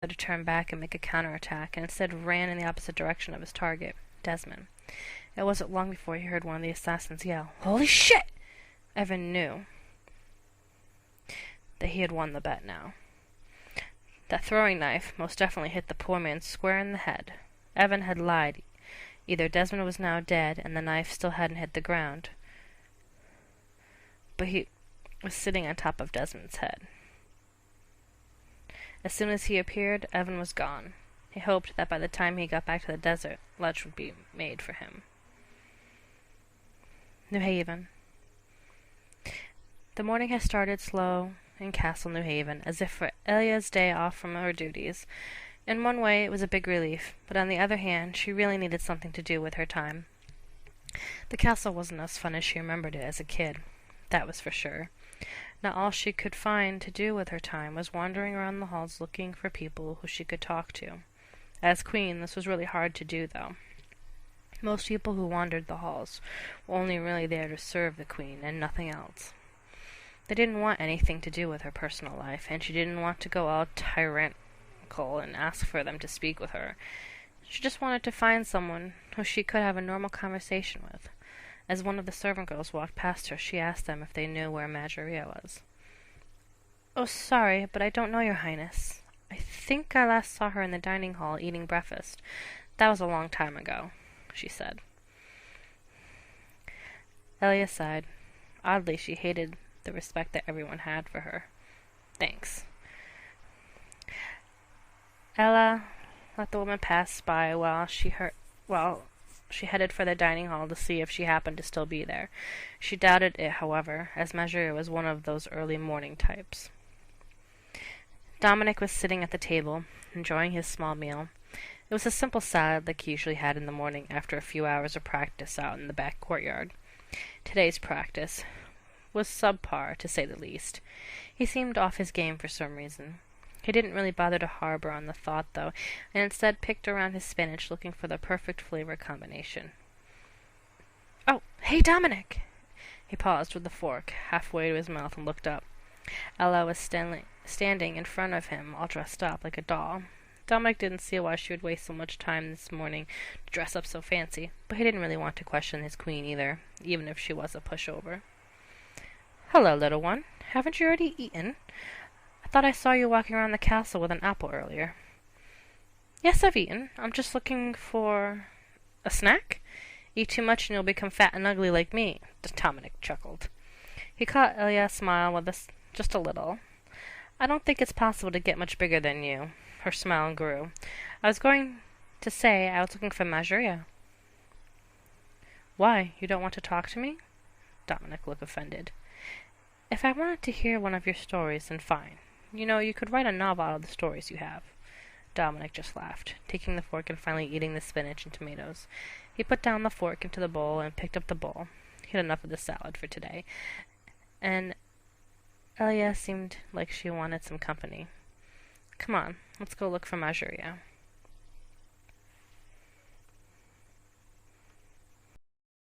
to turn back and make a counterattack, and instead ran in the opposite direction of his target, Desmond. It wasn't long before he heard one of the assassins yell, "Holy shit!" Evan knew that he had won the bet now. That throwing knife most definitely hit the poor man square in the head. Evan had lied. Either Desmond was now dead and the knife still hadn't hit the ground, but he was sitting on top of Desmond's head. As soon as he appeared, Evan was gone. He hoped that by the time he got back to the desert, lunch would be made for him. New Haven. The morning had started slow in Castle New Haven, as if for Elia's day off from her duties. In one way, it was a big relief, but on the other hand, she really needed something to do with her time. The castle wasn't as fun as she remembered it as a kid, that was for sure. Now all she could find to do with her time was wandering around the halls looking for people who she could talk to. As queen, this was really hard to do, though. Most people who wandered the halls were only really there to serve the queen and nothing else. They didn't want anything to do with her personal life, and she didn't want to go all tyrannical and ask for them to speak with her. She just wanted to find someone who she could have a normal conversation with. As one of the servant girls walked past her, she asked them if they knew where Majoria was. "Oh, sorry, but I don't know, Your Highness. I think I last saw her in the dining hall eating breakfast. That was a long time ago," she said. Elia sighed. Oddly, she hated the respect that everyone had for her. "Thanks." Ella let the woman pass by while she headed for the dining hall to see if she happened to still be there. She doubted it, however, as Majoria was one of those early morning types. Dominic was sitting at the table, enjoying his small meal. It was a simple salad like he usually had in the morning after a few hours of practice out in the back courtyard. Today's practice was subpar, to say the least. He seemed off his game for some reason. He didn't really bother to harbor on the thought, though, and instead picked around his spinach looking for the perfect flavor combination. "Oh, hey, Dominic!" He paused with the fork halfway to his mouth and looked up. Ella was standing in front of him, all dressed up like a doll. Dominic didn't see why she would waste so much time this morning to dress up so fancy, but he didn't really want to question his queen either, even if she was a pushover. "Hello, little one. Haven't you already eaten? I thought I saw you walking around the castle with an apple earlier." "Yes, I've eaten. I'm just looking for a snack? Eat too much and you'll become fat and ugly like me," Dominic chuckled. He caught Elia's smile with just a little. "I don't think it's possible to get much bigger than you." Her smile grew. "I was going to say I was looking for Majoria." "Why? You don't want to talk to me?" Dominic looked offended. "If I wanted to hear one of your stories, then fine. You know, you could write a novel out of the stories you have." Dominic just laughed, taking the fork and finally eating the spinach and tomatoes. He put down the fork into the bowl and picked up the bowl. He had enough of the salad for today. And Elia seemed like she wanted some company. "Come on, let's go look for Majoria."